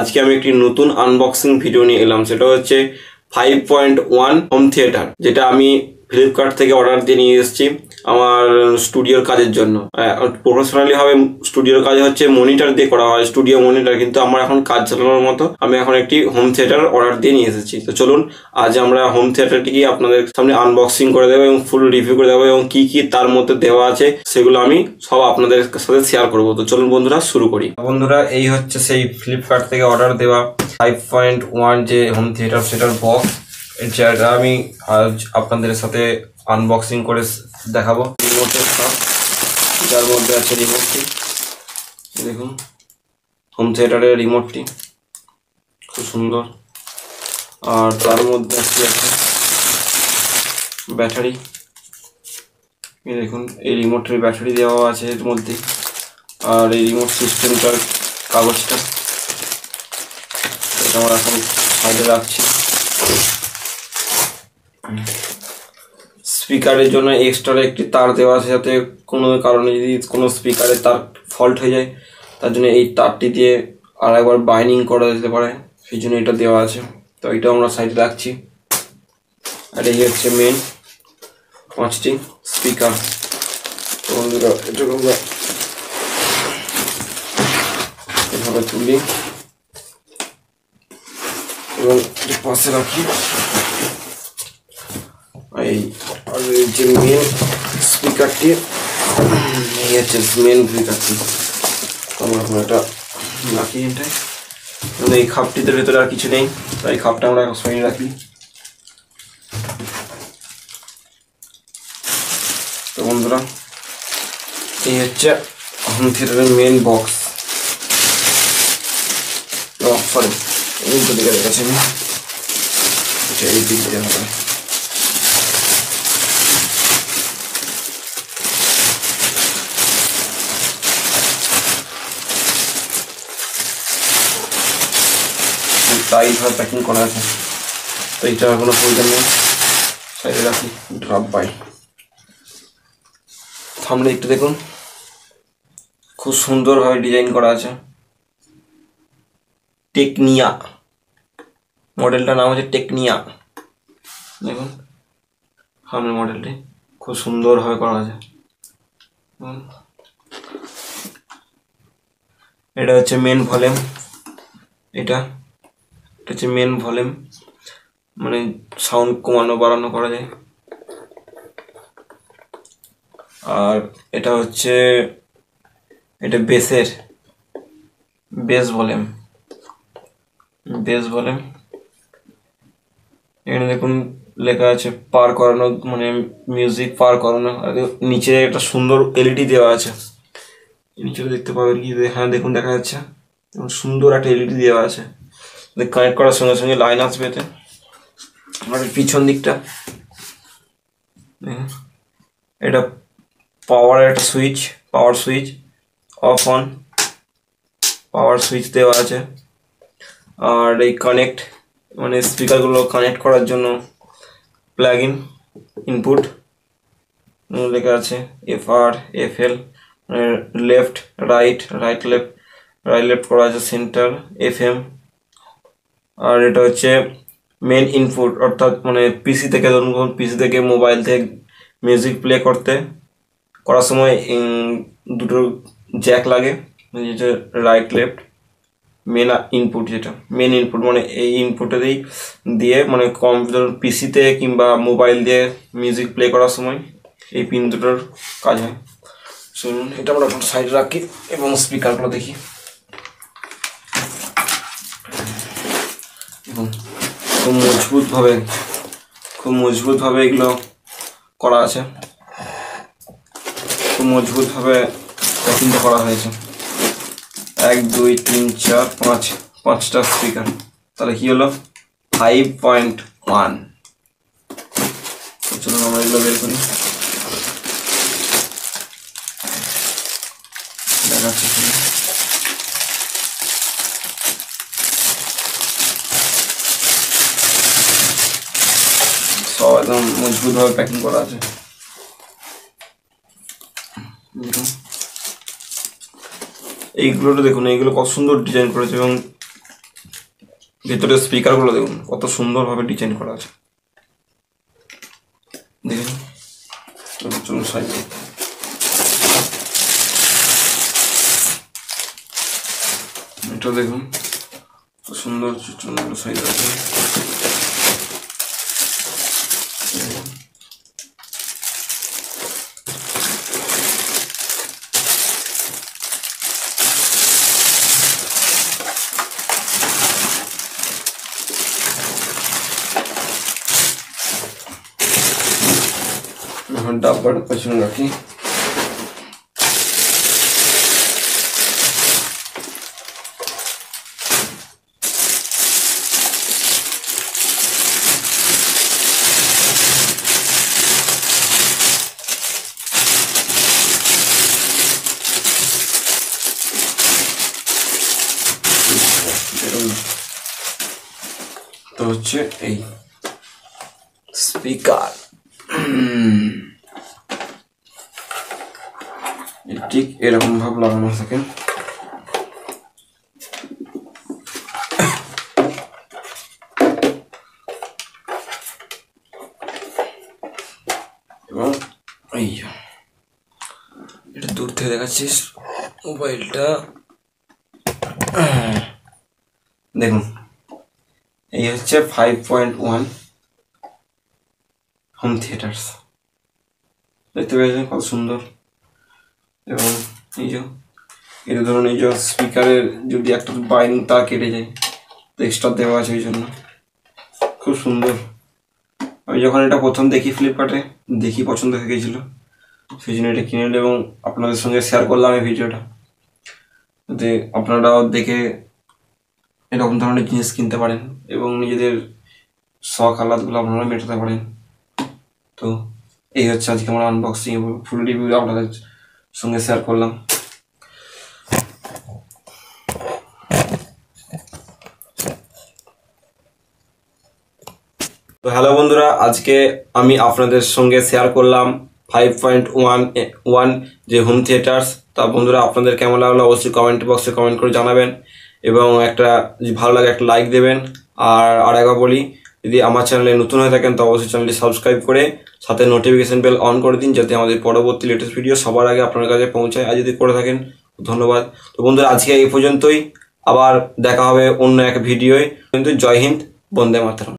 আজকে আমি একটি নতুন আনবক্সিং ভিডিও নিয়ে এলাম, সেটা হচ্ছে 5.1 হোম থিয়েটার, যেটা আমি ফ্লিপকার্ট থেকে অর্ডার দিয়ে নিয়ে এসেছি আমার স্টুডিওর কাজের জন্য। প্রফেশনালি ভাবে স্টুডিওর কাজ হচ্ছে মনিটর দিয়ে করা হয়, স্টুডিও মনিটর, কিন্তু আমার এখন কাজ চালানোর মতো আমি এখন একটি হোম থিয়েটার অর্ডার দিয়ে নিয়ে এসেছি। তো চলুন আজ আমরা হোম থিয়েটারটিকে আপনাদের সামনে আনবক্সিং করে দেবো এবং ফুল রিভিউ করে দেবো, এবং কি কি তার মধ্যে দেওয়া আছে সেগুলো আমি সব আপনাদের সাথে শেয়ার করবো। তো চলুন বন্ধুরা শুরু করি। বন্ধুরা, এই হচ্ছে সেই ফ্লিপকার্ট থেকে অর্ডার দেওয়া 5.1 যে হোম থিয়েটার সেটার বক্স, যেটা আমি আজ আপনাদের সাথে আনবক্সিং করে দেখাবো। রিমোটের সব, যার মধ্যে আছে রিমোটটি, দেখুন হোম থিয়েটারের রিমোটটি খুব সুন্দর। আর তার মধ্যে আছে ব্যাটারি, এই দেখুন এই রিমোটের ব্যাটারি দেওয়া আছে এর মধ্যে। আর এই রিমোট সিস্টেমটার কাগজটা এটা আমরা এখন সাইডে রাখছি। স্পিকারের জন্য এক্সট্রা একটি তার দেওয়া আছে, যাতে কোনো কারণে যদি কোনো স্পিকারের তার ফল্ট হয়ে যায় তার জন্য এই তারটি দিয়ে আর একবার বাইন্ডিং করা যেতে পারে, সেই জন্য এটা দেওয়া আছে। তো এটা আমরা সাইডে রাখছি। আর এই হচ্ছে মেন 5টি স্পিকার। তো বন্ধুরা এটা আমরা এভাবে তুলি এবং পাশে রাখি। এই যে মেন স্পিকারটি, এই হচ্ছে মেন স্পিকারটি, আমরা এখন এটা রাখি। এটাই এই খাপটিতে ভেতরে আর কিছু নেই, তাই খাপটা আমরা সরিয়ে রাখি। তো বন্ধুরা, এই হচ্ছে হোম থিয়েটারের মেন বক্স। সরি, এই দিকে রেখেছি আমি, এই দিক দিয়ে হবে। টাইটভাবে প্যাকিং করা আছে, তো এইটার কোনো প্রয়োজন নেই, সাইডে রাখি। ড্রপ বাই সামনে একটু দেখুন, খুব সুন্দরভাবে ডিজাইন করা আছে। টেকনিয়া মডেলটার নাম হচ্ছে টেকনিয়া। দেখুন সামনের মডেলটি খুব সুন্দরভাবে করা আছে। এটা হচ্ছে মেন ভলিউম, এটা হচ্ছে মেন ভলিউম, মানে সাউন্ড কমানো বাড়ানো করা যায়। আর এটা হচ্ছে এটা বেস ভলিউম। এখানে দেখুন লেখা আছে পার করানো, মানে মিউজিক পার করানো। আর নিচে একটা সুন্দর এলইডি দেওয়া আছে, নিচে দেখতে পাবেন কি, হ্যাঁ দেখুন দেখা যাচ্ছে সুন্দর একটা এলইডি দেওয়া আছে, কানেক্ট করার সঙ্গে সঙ্গে লাইন আসবে এতে। আর পিছন দিকটা এটা পাওয়ারের একটা switch, power switch, of on power switch দেওয়া আছে। আর এই কানেক্ট, মানে স্পিকারগুলো কানেক্ট করার জন্য প্লাগ ইন ইনপুট লেখা আছে, FR FL, left right, right left করা আছে, সেন্টার FM। আর এটা হচ্ছে মেন ইনপুট, অর্থাৎ মানে পিসি থেকে, ধরুন পিসি থেকে মোবাইল থেকে মিউজিক প্লে করার সময় দুটো জ্যাক লাগে, যেটা রাইট লেফট। মেন ইনপুট, যেটা মেন ইনপুট মানে এই ইনপুটেতেই দিয়ে, মানে কম্পিউটার পিসিতে কিংবা মোবাইল দিয়ে মিউজিক প্লে করার সময় এই পিন দুটোর কাজ হয়। শুনুন, এটা আমরা এখন সাইডে রাখি এবং স্পিকারগুলো দেখি। খুব মজবুতভাবে এগুলো করা আছে, খুব মজবুতভাবে প্যাকিংটা করা হয়েছে। 1 2 3 4 5 5টা স্পিকার, তাহলে কি হলো 5.1। চলুন আমরা এগুলো বের করি, দেখাচ্ছি। সব একদম মজবুতভাবে প্যাকিং করা আছে। এইগুলো দেখুন, এইগুলো কত সুন্দর ডিজাইন করেছে, এবং ভেতরে স্পিকারগুলো দেখুন কত সুন্দরভাবে ডিজাইন করা আছে, দেখুন। চলুন সাইডে, এটা দেখুন কত সুন্দর সাইজ আছে। এখন ডাব্বাটা পেছনে রাখি। তো হচ্ছে এই স্পিকার, ঠিক এরকম ভাবে লাগানো থাকে। এবং এই এটা দূর থেকে দেখাচ্ছিস মোবাইলটা, দেখুন এই হচ্ছে 5.1 হোম থিয়েটার্স, দেখতে পেয়েছেন কত সুন্দর। এবং এই যে এটা ধরুন এই যে স্পিকারের যদি একটা বাইরিং তার কেটে যায় তো এক্সট্রা দেওয়া আছে, ওই জন্য খুব সুন্দর। আমি যখন এটা প্রথম দেখি ফ্লিপকার্টে দেখি পছন্দ হয়ে গেছিলো, সেই জন্য এটা কিনে নিলাম এবং আপনাদের সঙ্গে শেয়ার করলাম এই ভিডিওটা, যাতে আপনারাও দেখে এরকম ধরনের জিনিস কিনতে পারেন এবং নিজেদের শখ আহ্লাদগুলো আপনারা মেটাতে পারেন। তো এই হচ্ছে আজকে আমার আনবক্সিং এবং ফুল রিভিউ আপনাদের সঙ্গে শেয়ার করলাম। তো হ্যালো বন্ধুরা, আজকে আমি আপনাদের সঙ্গে শেয়ার করলাম 5.1 যে হোম থিয়েটার্স। তা বন্ধুরা আপনাদের কেমন লাগলো অবশ্যই কমেন্ট বক্সে কমেন্ট করে জানাবেন এবং একটা যদি ভালো লাগে একটা লাইক দেবেন। আর একবার বলি, যদি আমার চ্যানেলে নতুন হয়ে থাকেন তো অবশ্যই চ্যানেলটি সাবস্ক্রাইব করে সাথে নোটিফিকেশন বেল অন করে দিন, যাতে আমাদের পরবর্তী লেটেস্ট ভিডিও সবার আগে আপনার কাছে পৌঁছায়। আর যদি করে থাকেন ধন্যবাদ। তো বন্ধুরা আজকে এই পর্যন্তই, আবার দেখা হবে অন্য এক ভিডিওয়। কিন্তু জয় হিন্দ, বন্দে মাতরম।